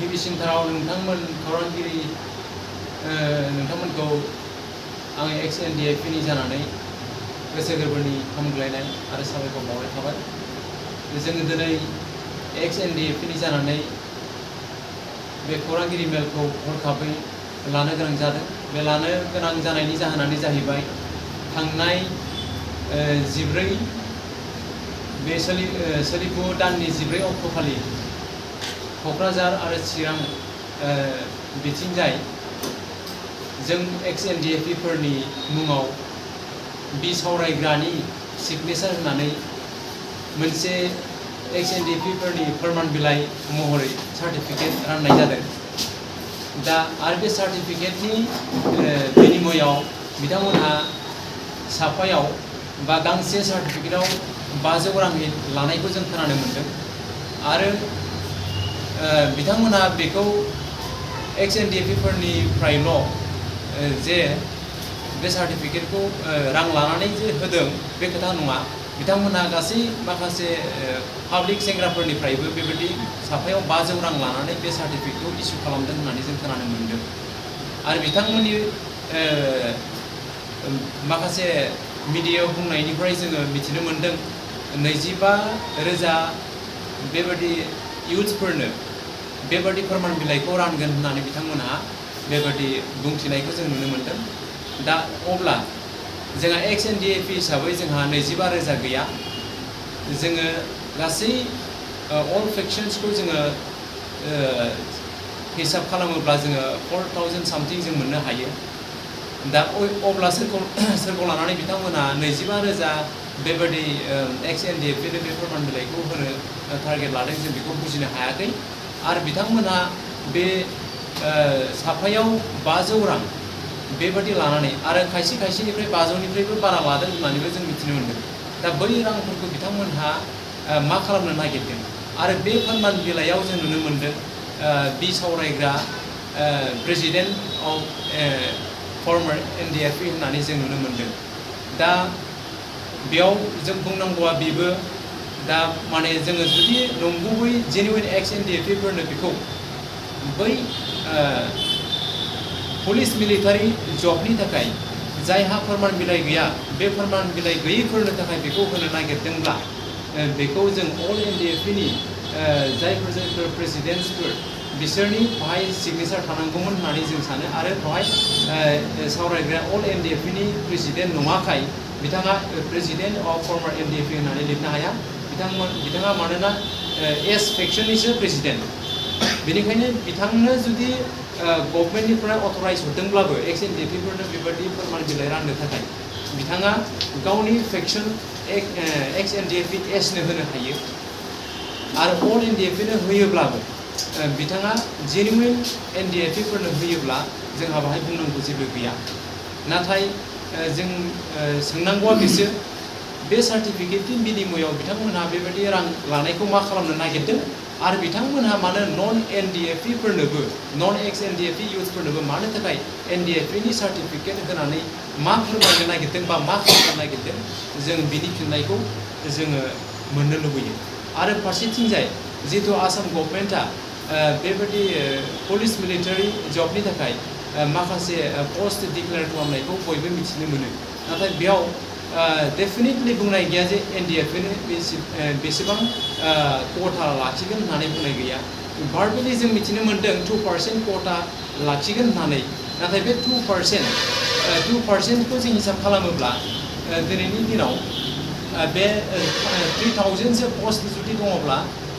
गिबिसिनथाराव नोंथांमोन खौरांगिरि नोंथांमोनखौ आं Ex-NDFB नि जानानै गोसो गोरबोनि हामग्लायनाय आरो साबायखर बावनाय थाबाय। जोङो दिनै Ex-NDFB नि जानानै बे खौरांगिरि मेलखौ हरखाबै लानो गोनां जादों। बे लानो गोनां जानायनि जाहोनानो जाहैबाय थांनाय 14 बे सोलिफु दाननि 14 अक्ट'खालि क'क्राझार आरो चिरां बिथिंजाय जों Ex-NDFB फोरनि मुङाव बिसावरायग्रानि सिगनेचार होनानै मोनसे Ex-NDFB फोरनि फोरमान बिलाइ महरै सार्टिफिकेट राननाय जादों। दा आरो बे सार्टिफिकेटनि बिनिमयाव बिथांमोनहा साफायाव बा गांसे सार्टिफिकेटआव 500 रांनि लानायखौ जों खोनानो मोनदों। आरो बिथांमोनहा बेखौ Ex-NDFB फोरनिफ्रायल' जे बे सार्टिफिकेटखौ रां लानानै जे होदों बे खोथा नङा। बिथांमोनहा गासै माखासे पाब्लिक सेंग्राफोरनिफ्रायबो बेबायदि साफायाव 500 रां लानानै बे सार्टिफिकेटखौ इस्यु खालामदों होननानै जों खोनानो मोनदों। आरो बिथांमोननि माखासे मिडियायाव बुंनायनिफ्राय जोङो मिथिनो मोनदों 25,000 बेबायदि इयुथ्सफोरनो बेबायदि फोरमान बिलाइखौ रानगोन होननानै बिथांमोनहा बेबायदि बुंथिनायखौ जों नुनो मोनदों। दा अब्ला जोंहा Ex-NDFB हिसाबै जोंहा 25,000 गैया। जोङो गासै अल फेक्सन्सखौ जोङो हिसाब खालामोब्ला जोङो 4,000 सामथिं जों मोननो हायो। दा अब्ला सोरखौ लानानै बिथांमोना 25,000 बेबायदि Ex-NDFB नो बे फोरमान बिलाइखौ होनो टारगेट लादों जों बेखौ बुजिनो हायाखै। आरो बिथांमोनहा बे साफायाव 500 रां बेबायदि लानानै आरो खायसेनिफ्राय 500निफ्रायबो बारा लादों होननानैबो जों मिथिनो मोनदों। दा बै रांफोरखौ बिथांमोनहा मा खालामनो नागिरदों? आरो बे फोरमान बिलाइयाव जों नुनो मोनदों बिसावरायग्रा प्रेसिडेन्ट अफ फर्मार NDFB होननानै जों नुनो मोनदों। दा बेयाव जों बुंनांगौआ बेबो दा माने जोङो जुदि नंगुबै जेनुइन Ex-NDFB फोरनो बेखौ बै पुलिस मिलिटारि जबनि थाखाय जायहा फोरमान बिलाइ गैया बे फोरमान बिलाइ गैयैफोरनो थाखाय बेखौ होनो नागिरदोंब्ला बेखौ जों अल NDFB नि जायफोर प्रेसिडेन्टसफोर बिसोरनि बेवहाय सिगनेचार थानांगौमोन होननानै जों सानो। आरो बेवहाय सावरायग्राया अल NDFB नि प्रेसिडेन्ट नङाखाय बिथाङा प्रेसिडेन्ट अफ फर्मार NDFB होननानै लिरनो हाया। बिथाङा मानोना एस फेक्सननिसो प्रेसिडेन्ट। बेनिखायनो बिथांनो जुदि गभर्नमेन्टनिफ्राय अथराइज हरदोंब्लाबो Ex-NDFB फोरनो बेबायदि फोरमान बिलाइ राननो थाखाय बिथाङा गावनि फेक्सन Ex-NDFB एसनो होनो हायो। आरो अल NDFB नो होयोब्लाबो बिथाङा जेनुइन NDFB फोरनो होयोब्ला जोंहा बाहाय बुंनांगौ जेबो गैया। नाथाय जों सोंनांगौआ बेसो बे सार्टिफिकेटनि बिनिमयाव बिथांमोनहा बेबायदि रां लानायखौ मा खालामनो नागिरदों? आरो बिथांमोनहा मानो नन Ex-NDFB इयुथ्सफोरनोबो मानो थाखाय NDFB नि सार्टिफिकेट होनानै मा फोरमायनो नागिरदों बा मा खालामनो नागिरदों? जों बिनि फिननायखौ जोङो मोननो लुबैयो। आरो फारसेथिंजाय जिहेतु आसाम गभर्नमेन्टआ बेबायदि पुलिस मिलिटारि जबनि थाखाय माखासे पस्ट डिक्लेयार खालामनायखौ बयबो मिथिनो मोनो। नाथाय बेयाव डेफिनेटलि बुंनाय गैया जे NDFB नो बेसेबां quota लाखिगोन होननानै बुंनाय गैया। भारबेलि जों मिथिनो मोनदों 2% quota लाखिगोन होननानै। नाथाय बे 2% खौ जों हिसाब खालामोब्ला दिनैनि दिनाव बे 3,000 पस्ट जुदि दङब्ला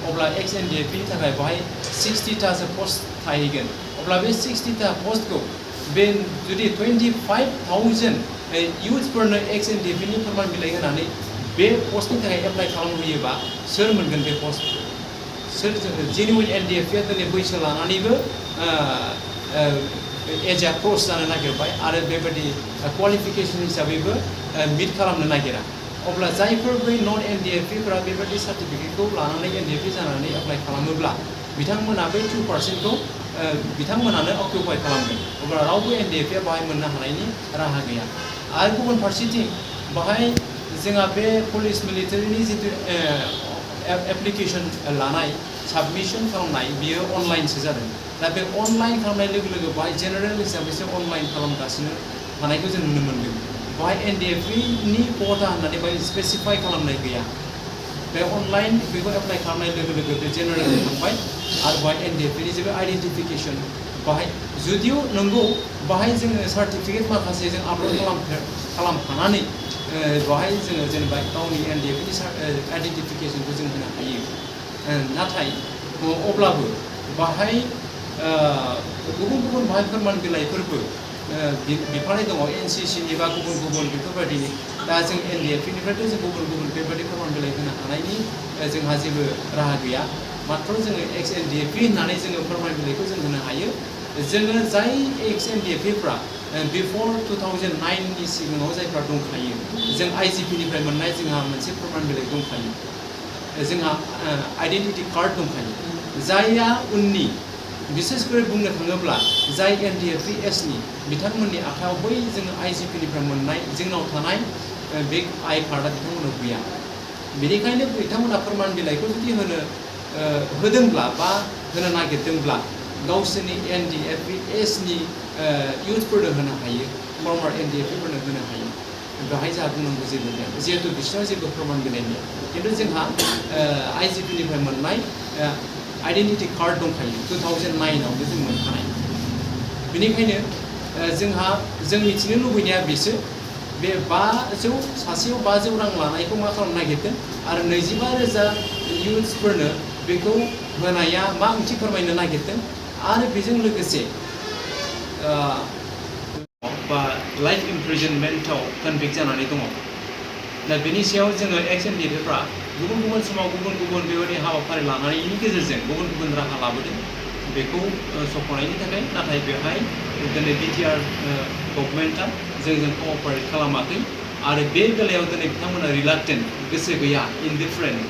अब्ला Ex-NDFB नि थाखाय बेवहाय 60टासो पस्ट थाहैगोन। अब्ला बे 60टा पस्टखौ बे जुदि 25,000 इयुथ्सफोरनो Ex-NDFB नि फोरमान बिलाइ होनानै बे पस्टनि थाखाय एप्लाइ खालामहोयोबा सोर मोनगोन बे पस्टखौ? सोर जेनुइन NDFB आ दिनै बैसो लानानैबो एजआ क्रस जानो नागिरबाय आरो बेबायदि क्वालिफिकेसन हिसाबैबो मिट खालामनो नागिरा। अब्ला जायफोर बै नन NDFB फोरा बेबायदि सार्टिफिकेटखौ लानानै NDFB जानानै एप्लाइ खालामोब्ला बिथांमोना बै 2% खौ बिथांमोनानो अक्युपाइ खालामगोन। अब्ला रावबो NDFB आ बाहाय मोननो हानायनि राहा गैया। आरो गुबुन फारसेथिं बाहाय जोंहा बे पुलिस मिलिटारिनि जितु एप्लिकेसन लानाय साबमिसन खालामनाय बियो अनलाइनसो जादों दा बे अनलाइन खालामनाय लोगो लोगो बाहाय जेनेरेल हिसाबैसो अनलाइन खालामगासिनो थानायखौ जों नुनो मोनदों बाहाय NDFB नि पटा होननानै बाहाय स्पेसिफाइ खालामनाय गैया बे अनलाइन बेखौ एप्लाइ खालामनाय लोगो लोगो बे जेनेरेल थांबाय आरो बाहाय NDFB नि जेबो आइडेन्टिफिकेसन बाहाय जुदियो नंगौ बाहाय जोङो सार्टिफिकेट माखासे जों आपल'ड खालामफानानै बाहाय जोङो जेनेबा गावनि NDFB नि आइडेन्टिफिकेसनखौ जों होनो हायो नाथाय अब्लाबो बाहाय गुबुन गुबुन बाहाय फोरमान बिलाइफोरबो बिफानाय दङ NCC नि बा गुबुन गुबुन बेफोरबायदि दा जों NDFB निफ्रायथ' जों गुबुन गुबुन बेबायदि फोरमान बिलाइ होनो हानायनि जोंहा जेबो राहा गैया मात्र जोङो Ex-NDFB होननानै जोङो फोरमान बिलाइखौ जों होनो हायो जोङो जाय Ex-NDFB फ्रा बिफर 2009 नि सिगाङाव जायफ्रा दंखायो जों IGP निफ्राय मोननाय जोंहा मोनसे फोरमान बिलाइ दंखायो जोंहा आइडेन्टिटि कार्ड दंखायो जायहा उननि बिसेसकरि बुंनो थाङोब्ला जाय NDFBS नि बिथांमोननि आखायाव बै जोङो IGP निफ्राय मोननाय जोंनाव थानाय बे आइ कार्डआ बिथांमोननाव गैया बेनिखायनो बिथांमोना फोरमान बिलाइखौ जुदि होदोंब्ला बा होनो नागिरदोंब्ला गावसोरनि NDFBS नि इयुथफोरनो होनो हायो फर्मार NDFB फोरनो होनो हायो बेहाय जोंहा बुंनांगौ जेबो गैया जिहेतु बिसोरनाव जेबो फोरमान बिलाइ गैया खिन्थु जोंहा IGP निफ्राय मोननाय आइडेन्टिटि कार्ड दंखायो 2009 आवनो जों मोनखानाय बेनिखायनो जों मिथिनो लुबैनाया बेसो बे 500 सासेयाव 500 रां लानायखौ मा खालामनो नागिरदों आरो 25,000 इयुथ्सफोरनो बेखौ होनाया मा ओंथि फोरमायनो नागिरदों आरो बेजों लोगोसे बा लाइफ इमप्रिजनमेन्टआव कनभिक्ट जानानै दङ दा बेनि सायाव जोङो Ex-NDFB फ्रा गुबुन गुबुन समाव गुबुन गुबुन बेबायदि हाबाफारि लानायनि गेजेरजों गुबुन गुबुन राहा लाबोदों बेखौ सफनायनि थाखाय नाथाय बेवहाय दिनै BTR गभर्नमेन्टआ जोंजों कअपारेट खालामाखै आरो बे बेलायाव दिनै बिथांमोना रिलाक्टेन्ट गोसो गैया इनडिफारेन्ट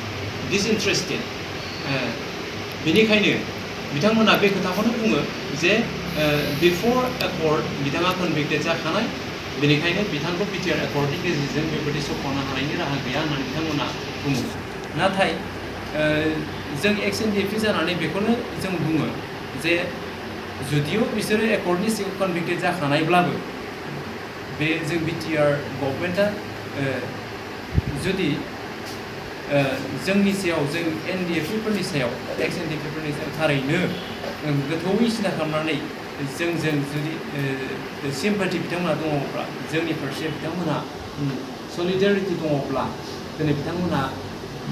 डिसइन्ट्रेस्टेड बेनिखायनो बिथांमोना बे खोथाखौनो बुङो जे बिफर एकर्ड बिथाङा कनभिक्टेड जाखानाय बेनिखायनो बिथांखौ BTR एकर्डनि गेजेरजों बेबायदि सफनो हानायनि राहा गैया होननानै बिथांमोना बुङो नाथाय जों Ex-NDFB जानानै बेखौनो जों बुङो जे जुदियो बिसोरो एकर्डनि सिगां कनभिक्टेड जाखानायब्लाबो बे जों BTR गभर्नमेन्टआ जुदि जोंनि सायाव जों NDFB फोरनि सायाव Ex-NDFB फोरनि सायाव थारैनो गोथौयै सिन्था खालामनानै जोंजों जुदि सिम्पाथि बिथांमोना दङब्ला जोंनि फारसे बिथांमोना सलिडारिटि दङब्ला दिनै बिथांमोना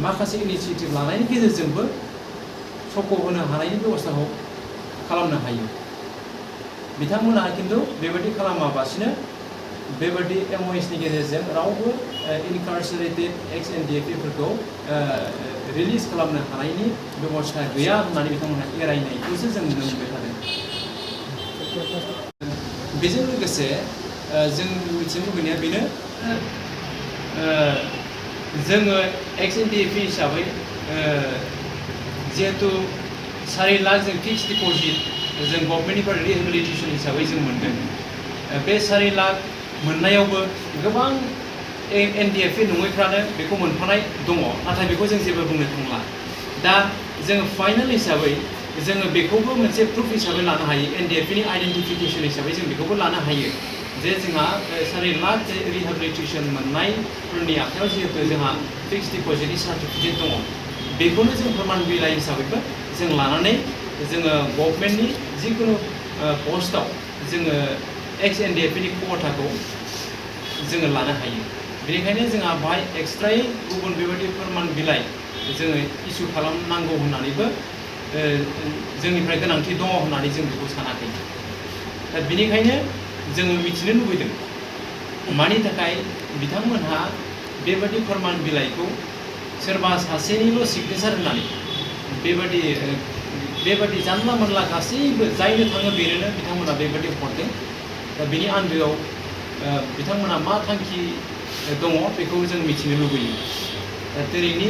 माखासे इनिशिएटिभ लानायनि गेजेरजोंबो सक होनो हानायनि बेबस्थाखौ खालामनो हायो बिथांमोना खिन्थु बेबायदि खालामाबासिनो बेबायदि MOS नि गेजेरजों रावबो इनकार्सरेटेड Ex-NDFB फोरखौ रिलिज खालामनो हानायनि बेबस्था गैया होननानै बिथांमोना एरायनायखौसो जों नुनो मोनबाय थादों बेजों लोगोसे जों मिथिनो लुबैनाया बेनो जोङो Ex-NDFB हिसाबै जिहेतु 4 लाख जों फिक्स डिप'जिट जों गभर्नमेन्टनिफ्राय रिहेबिलिटेसन हिसाबै जों मोनदों बे 4 लाख मोननायावबो गोबां NDFB नङैफ्रानो बेखौ मोनफानाय दङ नाथाय बेखौ जों जेबो बुंनो थांला दा जोङो फाइनाल हिसाबै जोङो बेखौबो मोनसे प्रुफ हिसाबै लानो हायो NDFB नि आइडेन्टिफिकेसन हिसाबै जों बेखौबो लानो हायो जे जोंहा 4 लाख रिहेबिलिटेसन मोननायफोरनि आखायाव जिहेतु जोंहा फिक्स डिप'जिटनि सार्टिफिकेट दङ बेखौनो जों फोरमान बिलाइ हिसाबैबो जों लानानै जोङो गभर्नमेन्टनि जिखुनु पस्टआव जोङो Ex-NDFB नि खथाखौ जोङो लानो हायो बेनिखायनो जोंहा बाहाय एक्सट्रायै गुबुन बेबायदि फोरमान बिलाइ जोङो इसु खालामनांगौ होननानैबो जोंनिफ्राय गोनांथि दङ होननानै जों बेखौ सानाखै दा बेनिखायनो जोङो मिथिनो लुबैदों मानि थाखाय बिथांमोनहा बेबायदि फोरमान बिलाइखौ सोरबा सासेनिल' सिगनेचार होनानै बेबायदि जानला मोनला गासैबो जायनो थाङो बेनो बिथांमोना बेबायदि हरदों दा बेनि आन्दोआव बिथांमोना मा थांखि दङ बेखौ जों मिथिनो लुबैयो दा दिनैनि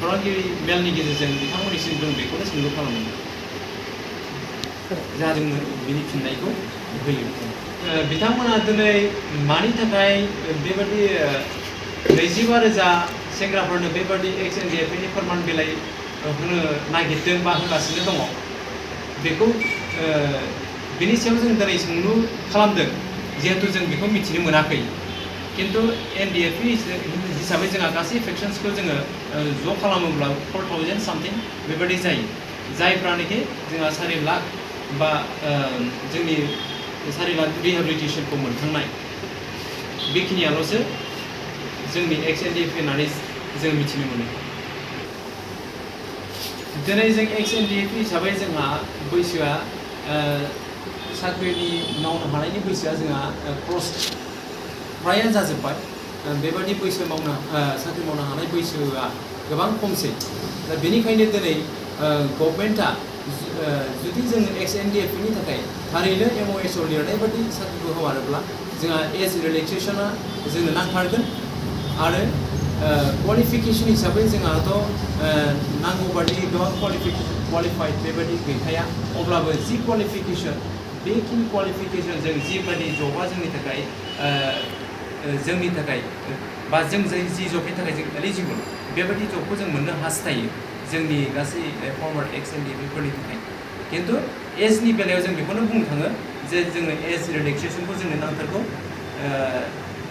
खौरांगिरि मेलनि गेजेरजों बिथांमोननिसिम जों बेखौनो सोंलु खालामो जा जोङो बिनि फिननायखौ होयो बिथांमोना दिनै मानि थाखाय बेबायदि 25,000 सेंग्राफोरनो बेबायदि Ex-NDFB नि फोरमान बिलाइ होनो नागिरदों बा होगासिनो दङ बेखौ बेनि सायाव जों दिनै सोंलु खालामदों जिहेतु जों बेखौ मिथिनो मोनाखै किन्तु NDFB हिसाबै जोंहा गासै फेक्सन्सखौ जोङो ज' खालामोब्ला 4000 सामथिं बेबायदि जायो जायफ्रानोखि जोंहा 4 लाख बा जोंनि 4 लाख रिहेबिलिटेसनखौ मोनखांनाय बेखिनियाल'सो जोंनि Ex-NDFB होननानै जों मिथिनो मोनो दिनै जों Ex-NDFB हिसाबै जोंहा बैसोआ साख्रिनि मावनो हानायनि बैसोआ जोंहा क्रस फ्रायानो जाजोब्बाय बेबादि बैसो मावनो साख्रि मावनो हानाय बैसोआ गोबां खमसै दा बेनिखायनो दिनै गभर्नमेन्टआ जुदि जों Ex-NDFB नि थाखाय थारैनो MOS आव लिरनाय बादि साख्रिखौ हगारोब्ला जोंहा एज रिलेक्सेसना जोंनो नांथारगोन आरो क्वालिफिकेसन हिसाबै जोंहाथ' नांगौ बादि गोबां क्वालिफाइड बेबादि गैखाया अब्लाबो जि क्वालिफिकेसन बेखिनि क्वालिफिकेसन जों जिबादि जबा जोंनि थाखाय बा जों जि जबनि थाखाय जों एलिजिबल बेबादि जबखौ जों मोननो हास्थायो जोंनि गासै फर्मार Ex-NDFB फोरनि थाखाय किन्तु एजनि बेलायाव जों बेखौनो बुंनो थाङो जे जोंनो एज रिलेक्सेसनखौ जोंनो नांथारगौ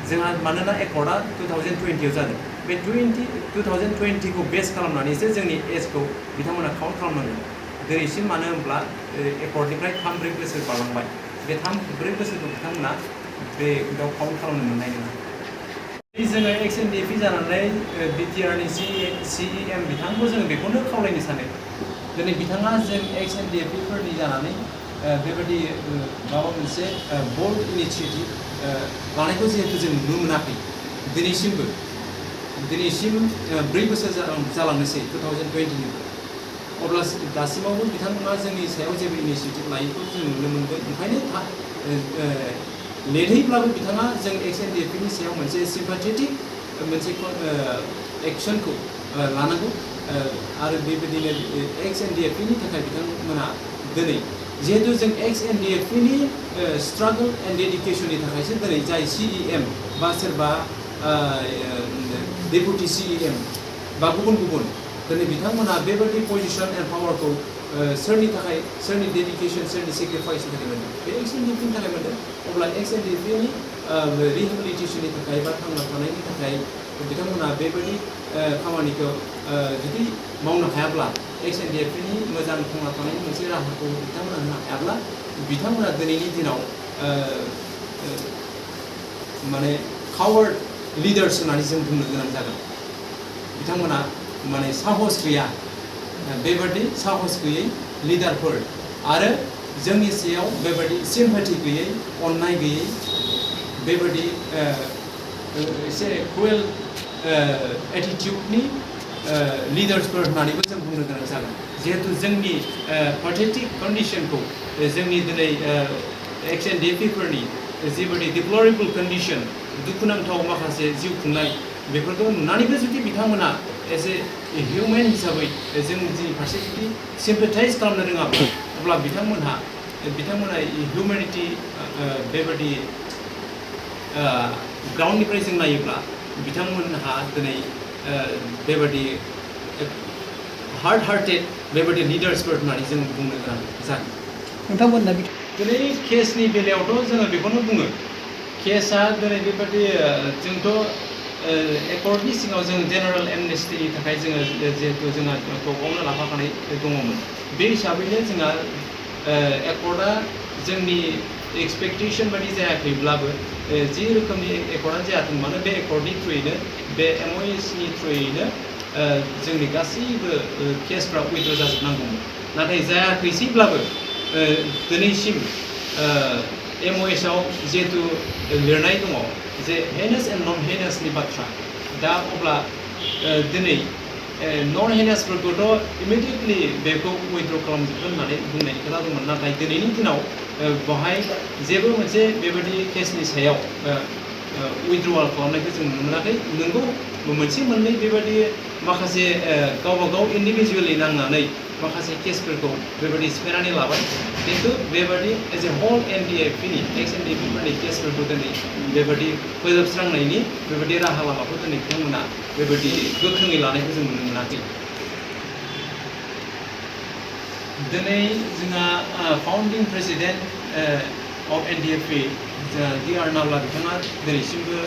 जोंहा मानोना एकर्डआ 2020 आव जादों बे 2020 खौ बेस खालामनानैसो जोंनि एजखौ बिथांमोना काउन्ट खालामनांगोन दिनैसिम मानो होनब्ला एकर्डनिफ्राय 3-4 बोसोर बारलांबाय बे 3-4 बोसोरखौ बिथांमोना बेयाव काउन्ट खालामनो मोननाय नङा जोङो Ex-NDFB जानानै BTR नि CEM बिथांखौ जोङो बेखौनो खावलायनो सानो दिनै बिथाङा जों Ex-NDFB फोरनि जानानै बेबायदि माबा मोनसे बोल्ड इनिशिएटिभ लानायखौ जिहेतु जों नुनो मोनाखै दिनैसिम 4 बोसोर जालांनोसै 2020 निफ्राय अब्ला दासिमावबो बिथांमोना जोंनि सायाव जेबो इनिशिएटिभ लायैखौ जों नुनो मोनदों ओंखायनो लेटैब्लाबो बिथाङा जों Ex-NDFB नि सायाव मोनसे सिम्पाथेटिक मोनसे एक्सनखौ लानांगौ आरो बेबायदिनो Ex-NDFB नि थाखाय बिथांमोना दिनै जिहेतु जों Ex-NDFB नि स्ट्रागल एन्ड डेडिकेसननि थाखायसो दिनै जाय CEM बा सोरबा डेपुटि CEM बा गुबुन दिनै बिथांमोना बेबायदि पजिसन एन्ड पावारखौ सोरनि थाखाय सोरनि डेडिकेसन सोरनि सेक्रिफाइसनि थाखाय मोनदों बे Ex-NDFB नि थाखाय मोनदों अब्ला Ex-NDFB नि रिहेबिलिटेसननि थाखाय बा थांना थानायनि थाखाय बिथांमोना बेबायदि खामानिखौ जुदि मावनो हायाब्ला Ex-NDFB नि मोजां थांना थानायनि मोनसे राहाखौ बिथांमोना होनो हायाब्ला बिथांमोना दिनैनि दिनाव माने कावार्ड लिडार्स होननानै जों बुंनो गोनां जागोन बिथांमोना माने साहस गैया बेबायदि साहस गैयै लिडारफोर आरो जोंनि सायाव बेबायदि सिम्पाथि गैयै अननाय गैयै बेबायदि एसे क्रुएल एटिटिउडनि लिडार्सफोर होननानैबो जों बुंनो गोनां जागोन जिहेतु जोंनि पाथेटिक कन्डिशनखौ जोंनि दिनै Ex-NDFB फोरनि जिबायदि डिप्लरेबल कन्डिशन दुखुनांथाव माखासे जिउ खुंनाय बेफोरखौ नुनानैबो जुदि बिथांमोना एज ए हिउमेन हिसाबै जों जि फारसे जुदि सिम्पेथाइज खालामनो रोङाब्ला अब्ला बिथांमोना हिउमेनिटी बेबायदि ग्राउन्डनिफ्राय जों नायोब्ला बिथांमोनहा दिनै बेबायदि हार्टेड बेबायदि लिडार्सफोर होननानै जों बुंनो गोनां जागोन नोंथांमोनना दिनै केसनि बेलायावथ' जोङो बेखौनो बुङो केसआ दिनै बेबायदि जोंथ' एकर्डनि सिङाव जों जेनेरेल एमनेस्टिनि थाखाय जोङो जिहेतु जोंहा गावनो लाफाखानाय दङमोन बे हिसाबैनो जोंहा एकर्डआ जोंनि एक्सपेक्टेसन बायदि जायाखैब्लाबो जि रोखोमनि एकर्डआनो जायाथों मानो बे एकर्डनि थ्रुयैनो बे MOS नि थ्रुयैनो जोंनि गासैबो केसफ्रा उइथ्र' जाजोबनांगौमोन नाथाय जायाखैसैब्लाबो दिनैसिम MOS आव जिहेतु लिरनाय दङ जे हेनास एन्ड नन हेनासनि बाथ्रा दा अब्ला दिनै नन हेनासफोरखौथ' इमिडियेटलि बेखौ उइथ्र' खालामजोबगोन होननानै बुंनाय खोथा दंमोन नाथाय दिनैनि दिनाव बेवहाय जेबो मोनसे बेबायदि केसनि सायाव उइथ्र'वाल खालामनायखौ जों नुनो मोनाखै नोंगौ मोनसे मोननै बेबायदि माखासे गावबा गाव इन्डिभिजुवेलि नांनानै माखासे केसफोरखौ बेबायदि सिफायनानै लाबाय किन्तु बेबायदि एज ए हल Ex-NDFB फोरनि केसफोरखौ दिनै बेबायदि फोजोबस्रांनायनि बेबायदि राहा लामाखौ दिनै बिथांमोना बेबायदि गोख्रोङै लानायखौ जों नुनो मोनाखै दिनै जोंहा फाउन्डिं प्रेसिडेन्ट अफ NDFB जोंहा डि आर नावला बिथाङा दिनैसिमबो